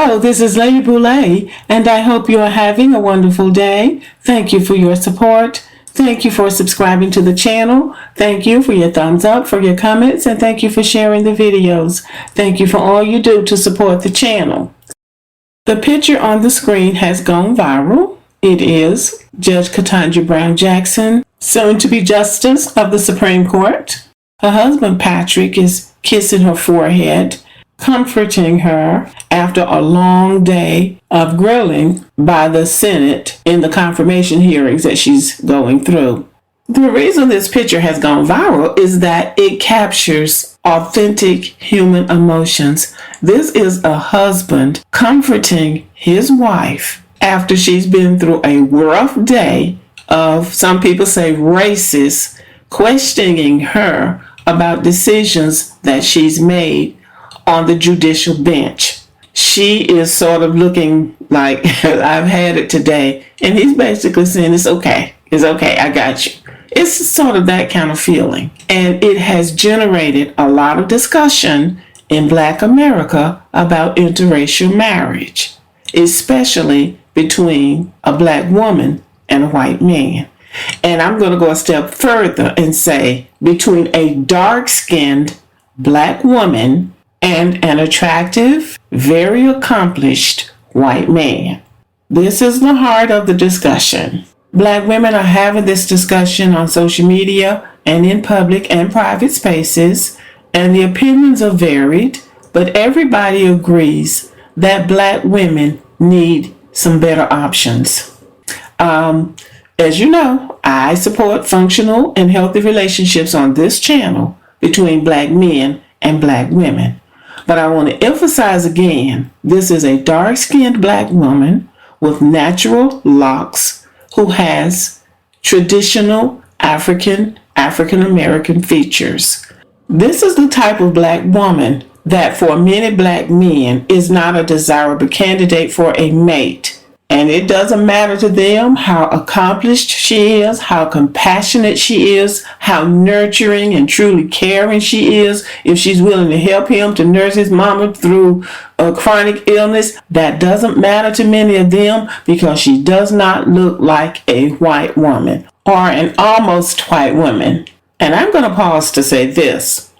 Hello, this is Lady Boulay, and I hope you are having a wonderful day. Thank you for your support. Thank you for subscribing to the channel. Thank you for your thumbs up, for your comments, and thank you for sharing the videos. Thank you for all you do to support the channel. The picture on the screen has gone viral. It is Judge Ketanji Brown Jackson, soon to be Justice of the Supreme Court. Her husband, Patrick, is kissing her forehead, comforting her after a long day of grilling by the Senate in the confirmation hearings that she's going through. The reason this picture has gone viral is that it captures authentic human emotions. This is a husband comforting his wife after she's been through a rough day of, some people say, racist, questioning her about decisions that she's made on the judicial bench. She is sort of looking like, I've had it today. And he's basically saying, it's okay, I got you. It's sort of that kind of feeling. And it has generated a lot of discussion in Black America about interracial marriage, especially between a Black woman and a white man. And I'm going to go a step further and say between a dark-skinned Black woman and an attractive, very accomplished white man. This is the heart of the discussion. Black women are having this discussion on social media and in public and private spaces, and the opinions are varied, but everybody agrees that Black women need some better options. As you know, I support functional and healthy relationships on this channel between Black men and Black women. But I want to emphasize again, this is a dark-skinned Black woman with natural locks who has traditional African-American features. This is the type of Black woman that for many Black men is not a desirable candidate for a mate. And it doesn't matter to them how accomplished she is, how compassionate she is, how nurturing and truly caring she is. If she's willing to help him to nurse his mama through a chronic illness, that doesn't matter to many of them because she does not look like a white woman or an almost white woman. And I'm going to pause to say this.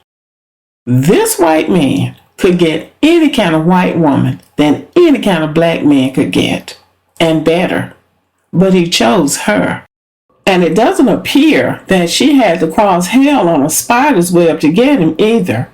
This white man could get any kind of white woman than any kind of Black man could get. And better, but he chose her. And it doesn't appear that she had to cross hell on a spider's web to get him either.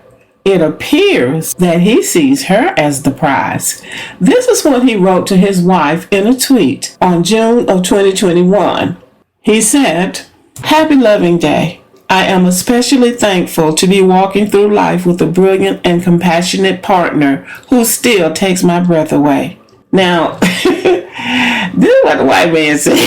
It appears that he sees her as the prize. This is what he wrote to his wife in a tweet on June of 2021. He said, "Happy Loving Day. I am especially thankful to be walking through life with a brilliant and compassionate partner who still takes my breath away." Now, this is what the white man said.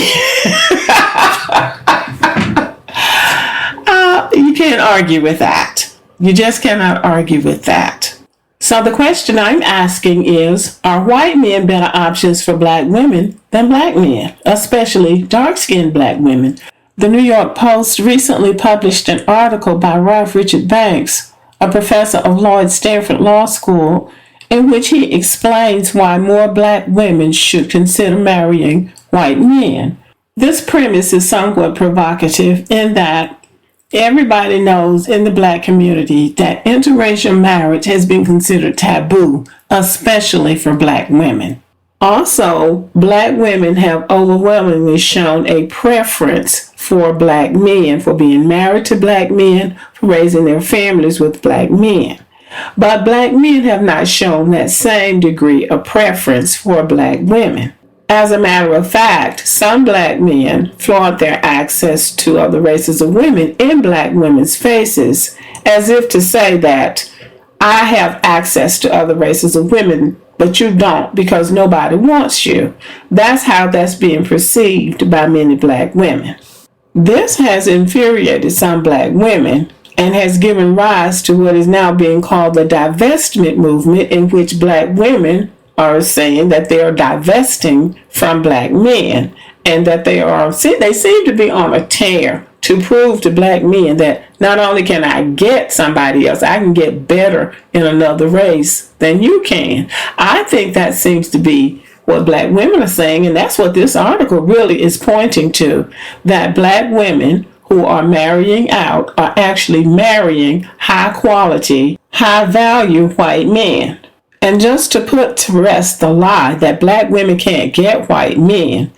You can't argue with that. You just cannot argue with that. So the question I'm asking is, are white men better options for Black women than Black men, especially dark-skinned Black women? The New York Post recently published an article by Ralph Richard Banks, a professor of law at Stanford Law School, in which he explains why more Black women should consider marrying white men. This premise is somewhat provocative in that everybody knows in the Black community that interracial marriage has been considered taboo, especially for Black women. Also, Black women have overwhelmingly shown a preference for Black men, for being married to Black men, for raising their families with Black men. But Black men have not shown that same degree of preference for Black women. As a matter of fact, some Black men flaunt their access to other races of women in Black women's faces, as if to say that I have access to other races of women, but you don't because nobody wants you. That's how that's being perceived by many Black women. This has infuriated some Black women and has given rise to what is now being called the divestment movement, in which Black women are saying that they are divesting from Black men and that they seem to be on a tear to prove to black men that not only can I get somebody else, I can get better in another race than you can. I think that seems to be what black women are saying, and that's what this article really is pointing to, that black women who are marrying out are actually marrying high quality, high value white men. And just to put to rest the lie that black women can't get white men,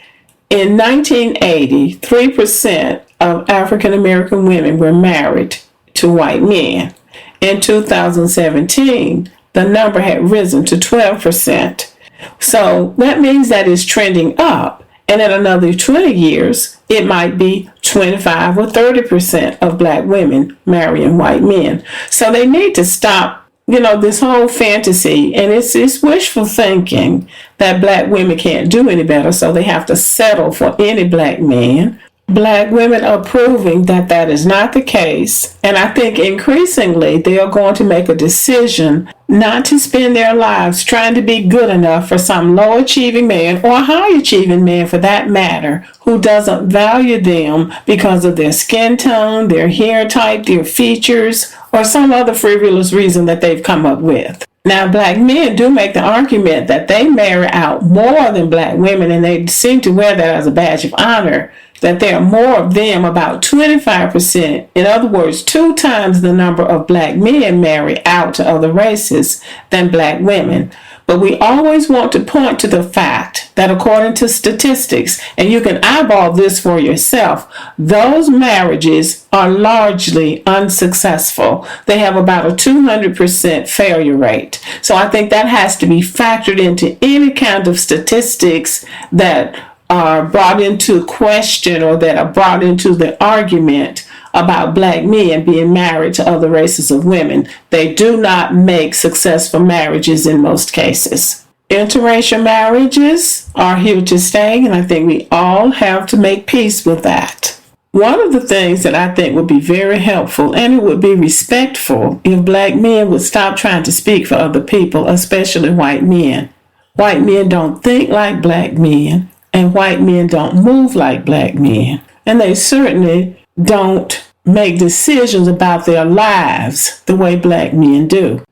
in 1980, 3% of African American women were married to white men. In 2017, the number had risen to 12%. So that means that it's trending up. And in another 20 years, it might be 25 or 30% of black women marrying white men. So they need to stop, this whole fantasy. And it's wishful thinking that black women can't do any better, so they have to settle for any black man. Black women are proving that that is not the case. And I think increasingly they are going to make a decision not to spend their lives trying to be good enough for some low achieving man, or a high achieving man for that matter, who doesn't value them because of their skin tone, their hair type, their features, or some other frivolous reason that they've come up with. Now, black men do make the argument that they marry out more than black women, and they seem to wear that as a badge of honor, that there are more of them, about 25%. In other words, 2 times the number of black men marry out to other races than black women. But we always want to point to the fact that according to statistics, and you can eyeball this for yourself, those marriages are largely unsuccessful. They have about a 200% failure rate. So I think that has to be factored into any kind of statistics that are brought into question or that are brought into the argument about black men being married to other races of women. They do not make successful marriages in most cases. Interracial marriages are here to stay, and I think we all have to make peace with that. One of the things that I think would be very helpful, and it would be respectful, if black men would stop trying to speak for other people, especially white men. White men don't think like black men, and white men don't move like black men. And they certainly don't make decisions about their lives the way black men do.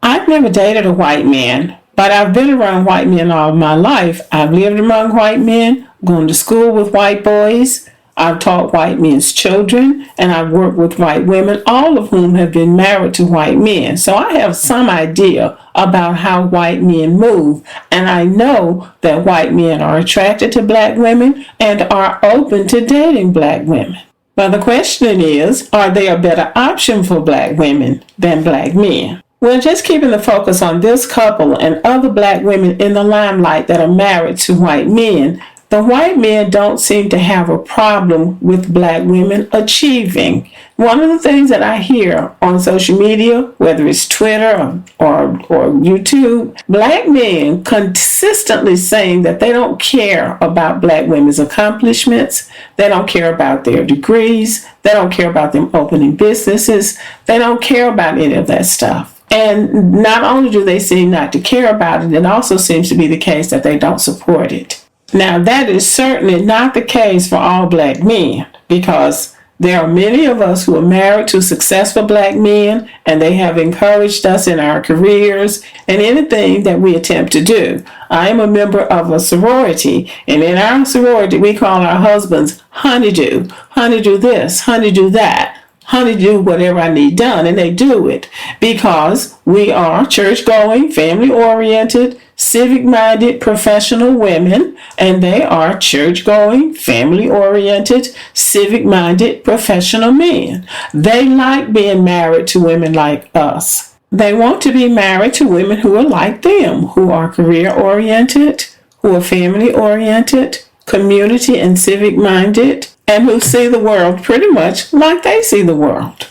I've never dated a white man, but I've been around white men all my life. I've lived among white men, gone to school with white boys. I've taught white men's children, and I've worked with white women, all of whom have been married to white men. So I have some idea about how white men move, and I know that white men are attracted to black women and are open to dating black women. But the question is, are they a better option for black women than black men? Well, just keeping the focus on this couple and other black women in the limelight that are married to white men, the white men don't seem to have a problem with black women achieving. One of the things that I hear on social media, whether it's Twitter or YouTube, black men consistently saying that they don't care about black women's accomplishments, they don't care about their degrees, they don't care about them opening businesses, they don't care about any of that stuff. And not only do they seem not to care about it, it also seems to be the case that they don't support it. Now, that is certainly not the case for all black men, because there are many of us who are married to successful black men, and they have encouraged us in our careers and anything that we attempt to do. I am a member of a sorority, and in our sorority, we call our husbands honeydew. Honeydew this, honeydew that. Honeydew whatever I need done, and they do it because we are church-going, family-oriented, civic-minded professional women, and they are church-going, family-oriented, civic-minded professional men. They like being married to women like us. They want to be married to women who are like them, who are career-oriented, who are family-oriented, community and civic-minded, and who see the world pretty much like they see the world.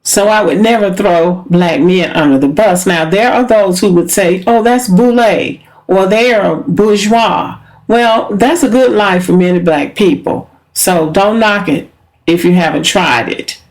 So I would never throw black men under the bus. Now, there are those who would say, oh, that's boule, or they are bourgeois. Well, that's a good life for many black people. So don't knock it if you haven't tried it.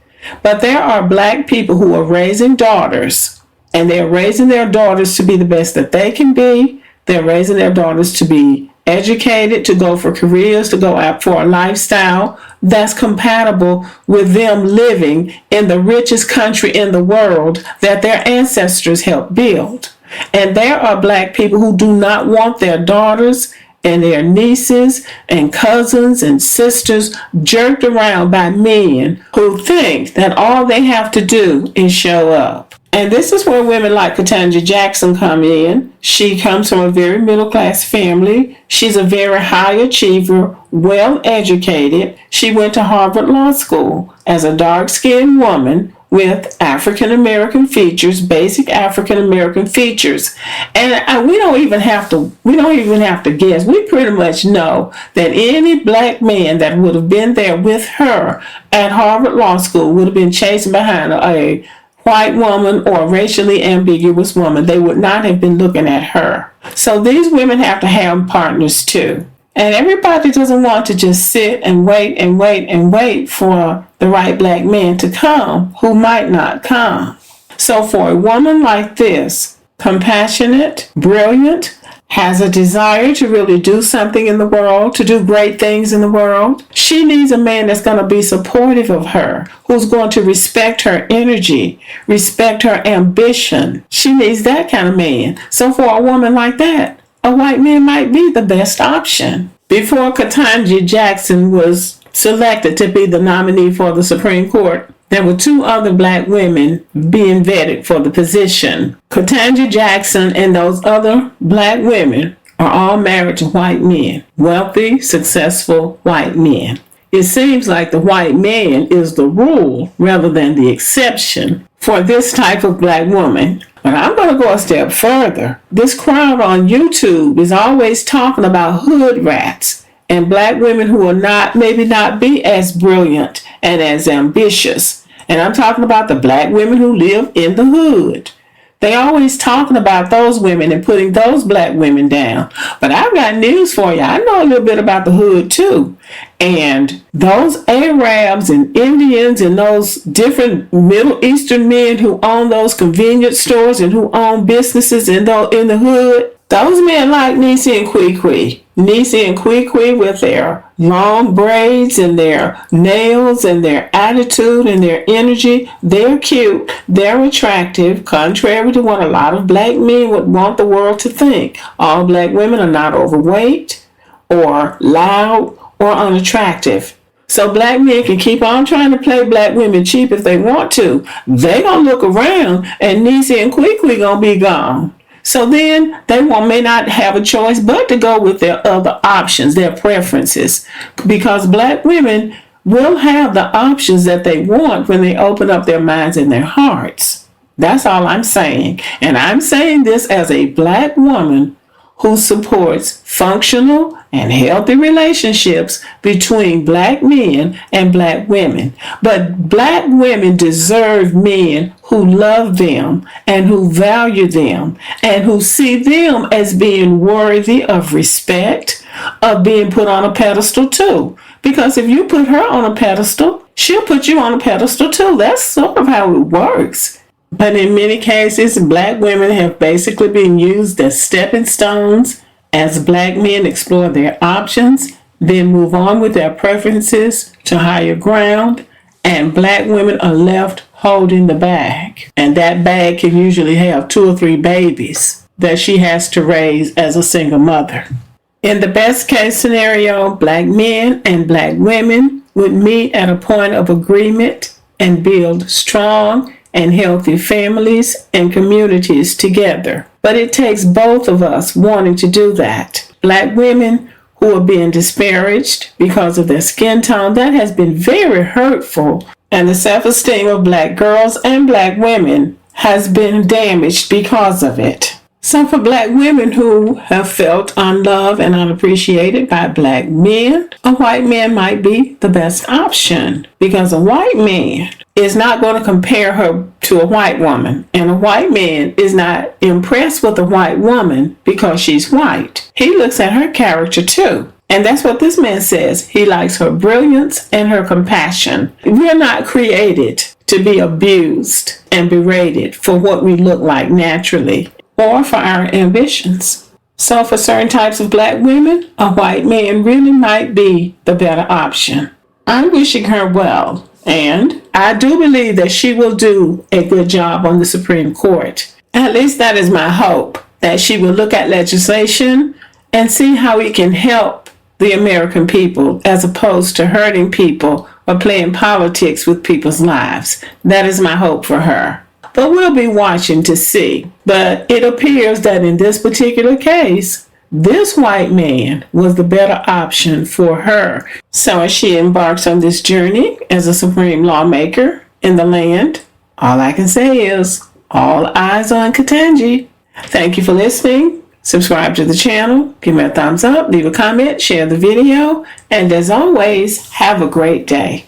But there are black people who are raising daughters, and they're raising their daughters to be the best that they can be. They're raising their daughters to be educated, to go for careers, to go out for a lifestyle that's compatible with them living in the richest country in the world that their ancestors helped build. And there are black people who do not want their daughters and their nieces and cousins and sisters jerked around by men who think that all they have to do is show up. And this is where women like Ketanji Jackson come in. She comes from a very middle class family. She's a very high achiever, well educated. She went to Harvard Law School as a dark skinned woman with African American features, basic African American features. And we don't even have to guess. We pretty much know that any black man that would have been there with her at Harvard Law School would have been chasing behind a white woman or a racially ambiguous woman. They would not have been looking at her. So these women have to have partners too. And everybody doesn't want to just sit and wait for the right black man to come who might not come. So for a woman like this, compassionate, brilliant, has a desire to really do something in the world, to do great things in the world, she needs a man that's going to be supportive of her, who's going to respect her energy, respect her ambition. She needs that kind of man. So for a woman like that, a white man might be the best option. Before Ketanji Jackson was selected to be the nominee for the Supreme Court, there were two other black women being vetted for the position. Ketanji Jackson and those other black women are all married to white men, wealthy, successful white men. It seems like the white man is the rule rather than the exception for this type of black woman. But I'm going to go a step further. This crowd on YouTube is always talking about hood rats and black women who will maybe not be as brilliant and as ambitious. And I'm talking about the black women who live in the hood. They always talking about those women and putting those black women down. But I've got news for you. I know a little bit about the hood too. And those Arabs and Indians and those different Middle Eastern men who own those convenience stores and who own businesses in the hood, those men like Nisi and Kwee. Nisi and Kwee with their long braids and their nails and their attitude and their energy. They're cute. They're attractive, contrary to what a lot of black men would want the world to think. All black women are not overweight or loud or unattractive. So black men can keep on trying to play black women cheap if they want to. They gonna look around and Nisi and Kwee gonna be gone. So then they may not have a choice but to go with their other options, their preferences, because black women will have the options that they want when they open up their minds and their hearts. That's all I'm saying. And I'm saying this as a black woman who supports functional and healthy relationships between black men and black women. But black women deserve men who love them and who value them and who see them as being worthy of respect, of being put on a pedestal too. Because if you put her on a pedestal, she'll put you on a pedestal too. That's sort of how it works. But in many cases, black women have basically been used as stepping stones as black men explore their options, then move on with their preferences to higher ground, and black women are left holding the bag. And that bag can usually have 2 or 3 babies that she has to raise as a single mother. In the best case scenario, black men and black women would meet at a point of agreement and build strong and healthy families and communities together. But it takes both of us wanting to do that. Black women who are being disparaged because of their skin tone, that has been very hurtful. And the self-esteem of black girls and black women has been damaged because of it. So for black women who have felt unloved and unappreciated by black men, a white man might be the best option, because a white man is not going to compare her to a white woman, and a white man is not impressed with a white woman because she's white. He looks at her character too. And that's what this man says. He likes her brilliance and her compassion. We're not created to be abused and berated for what we look like naturally, or for our ambitions. So for certain types of black women, a white man really might be the better option. I'm wishing her well, and I do believe that she will do a good job on the Supreme Court. At least that is my hope, that she will look at legislation and see how it can help the American people as opposed to hurting people or playing politics with people's lives. That is my hope for her. But we'll be watching to see. But it appears that in this particular case, this white man was the better option for her. So as she embarks on this journey as a supreme lawmaker in the land, all I can say is all eyes on Ketanji. Thank you for listening. Subscribe to the channel, give me a thumbs up, leave a comment, share the video, and as always, have a great day.